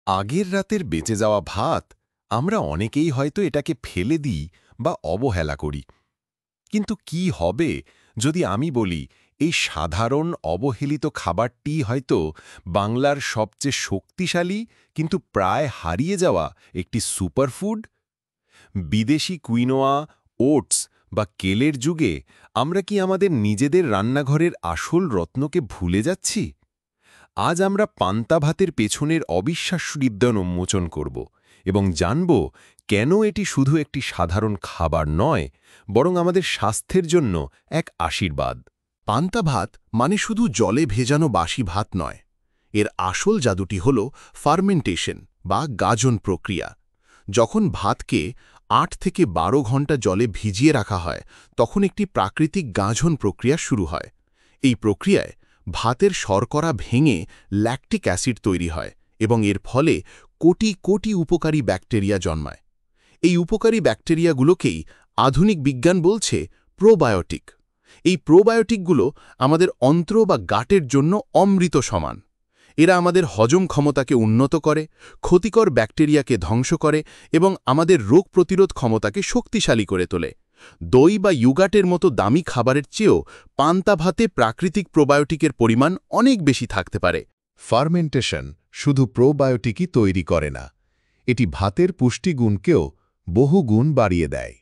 আগের রাতের বেঁচে যাওয়া ভাত আমরা অনেকেই হয়তো এটাকে ফেলে দিই বা অবহেলা করি। কিন্তু কি হবে যদি আমি বলি এই সাধারণ অবহেলিত খাবারটি হয়তো বাংলার সবচেয়ে শক্তিশালী কিন্তু প্রায় হারিয়ে যাওয়া একটি সুপারফুড? বিদেশি কুইনোয়া, ওটস বা কেলের যুগে আমরা কি আমাদের নিজেদের রান্নাঘরের আসল রত্নকে ভুলে যাচ্ছি? আজ আমরা পান্তা ভাতের পেছনের অবিশ্বাস্য বিদ্যা উন্মোচন করব এবং জানব কেন এটি শুধু একটি সাধারণ খাবার নয়, বরং আমাদের স্বাস্থ্যের জন্য এক আশীর্বাদ। পান্তা ভাত মানে শুধু জলে ভেজানো বাসি ভাত নয়। এর আসল জাদুটি হল ফার্মেন্টেশন বা গাজন প্রক্রিয়া। যখন ভাতকে ৮ থেকে ১২ ঘন্টা জলে ভিজিয়ে রাখা হয়, তখন একটি প্রাকৃতিক গাঁজন প্রক্রিয়া শুরু হয়। এই প্রক্রিয়ায় ভাতের শর্করা ভেঙে ল্যাকটিক অ্যাসিড তৈরি হয় এবং এর ফলে কোটি কোটি উপকারী ব্যাকটেরিয়া জন্মায়। এই উপকারী ব্যাকটেরিয়াগুলোকেই আধুনিক বিজ্ঞান বলছে প্রোবায়োটিক। এই প্রোবায়োটিকগুলো আমাদের অন্ত্র বা গাটের জন্য অমৃত সমান। এরা আমাদের হজম ক্ষমতাকে উন্নত করে, ক্ষতিকর ব্যাকটেরিয়াকে ধ্বংস করে এবং আমাদের রোগ প্রতিরোধ ক্ষমতাকে শক্তিশালী করে তোলে। দই বা ইয়োগার্টের মতো দামি খাবারের চেয়েও পান্তা ভাতে প্রাকৃতিক প্রোবায়োটিকের পরিমাণ অনেক বেশি থাকতে পারে। ফার্মেন্টেশন শুধু প্রোবায়োটিকই তৈরি করে না, এটি ভাতের পুষ্টিগুণকেও বহুগুণ বাড়িয়ে দেয়।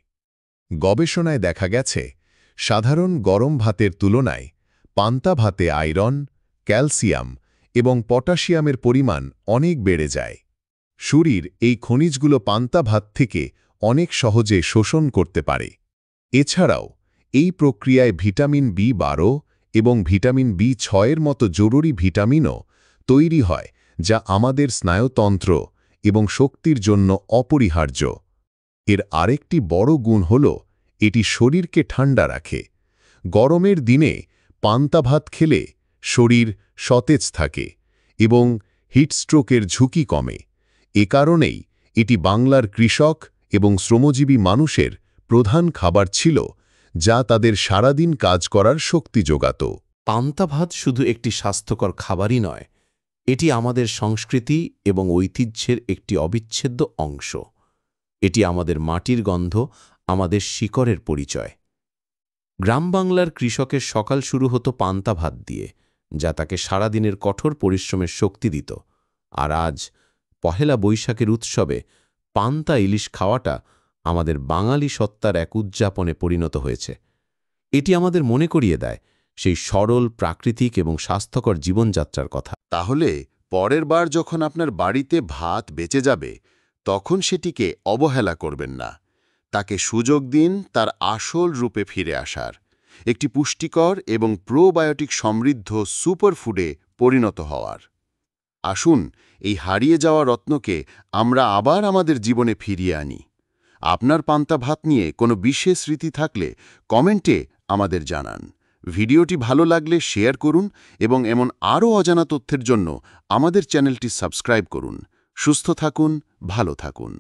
গবেষণায় দেখা গেছে, সাধারণ গরম ভাতের তুলনায় পান্তা ভাতে আয়রন, ক্যালসিয়াম এবং পটাশিয়ামের পরিমাণ অনেক বেড়ে যায়। শরীর এই খনিজগুলো পান্তা ভাত থেকে অনেক সহজে শোষণ করতে পারে। এছাড়াও এই প্রক্রিয়ায় ভিটামিন বি12 এবং ভিটামিন বি6 মতো জরুরি ভিটামিনও তৈরি হয়, যা আমাদের স্নায়ুতন্ত্র এবং শক্তির জন্য অপরিহার্য। এর আরেকটি বড় গুণ হল এটি শরীরকে ঠান্ডা রাখে। গরমের দিনে পান্তা ভাত খেলে শরীর সতেজ থাকে এবং হিটস্ট্রোকের ঝুঁকি কমে। এ কারণেই এটি বাংলার কৃষক এবং শ্রমজীবী মানুষের প্রধান খাবার ছিল, যা তাদের সারাদিন কাজ করার শক্তি যোগাত। পান্তা ভাত শুধু একটি স্বাস্থ্যকর খাবারই নয়, এটি আমাদের সংস্কৃতি এবং ঐতিহ্যের একটি অবিচ্ছেদ্য অংশ। এটি আমাদের মাটির গন্ধ, আমাদের শিকড়ের পরিচয়। গ্রাম বাংলার কৃষকের সকাল শুরু হতো পান্তা ভাত দিয়ে, যা তাকে সারাদিনের কঠোর পরিশ্রমের শক্তি দিত। আর আজ পহেলা বৈশাখের উৎসবে পান্তা ইলিশ খাওয়াটা আমাদের বাঙালি সত্তার এক উদযাপনে পরিণত হয়েছে। এটি আমাদের মনে করিয়ে দেয় সেই সরল, প্রাকৃতিক এবং স্বাস্থ্যকর জীবনযাত্রার কথা। তাহলে পরের বার যখন আপনার বাড়িতে ভাত বেঁচে যাবে, তখন সেটিকে অবহেলা করবেন না। তাকে সুযোগ দিন তার আসল রূপে ফিরে আসার, একটি পুষ্টিকর এবং প্রোবায়োটিক সমৃদ্ধ সুপারফুডে পরিণত হওয়ার। আসুন এই হারিয়ে যাওয়া রত্নকে আমরা আবার আমাদের জীবনে ফিরিয়ে আনি। আপনার পান্তা ভাত নিয়ে কোনো বিশেষ স্মৃতি থাকলে কমেন্টে আমাদের জানান। ভিডিওটি ভালো লাগলে শেয়ার করুন এবং এমন আরও অজানা তথ্যের জন্য আমাদের চ্যানেলটি সাবস্ক্রাইব করুন। সুস্থ থাকুন, ভালো থাকুন।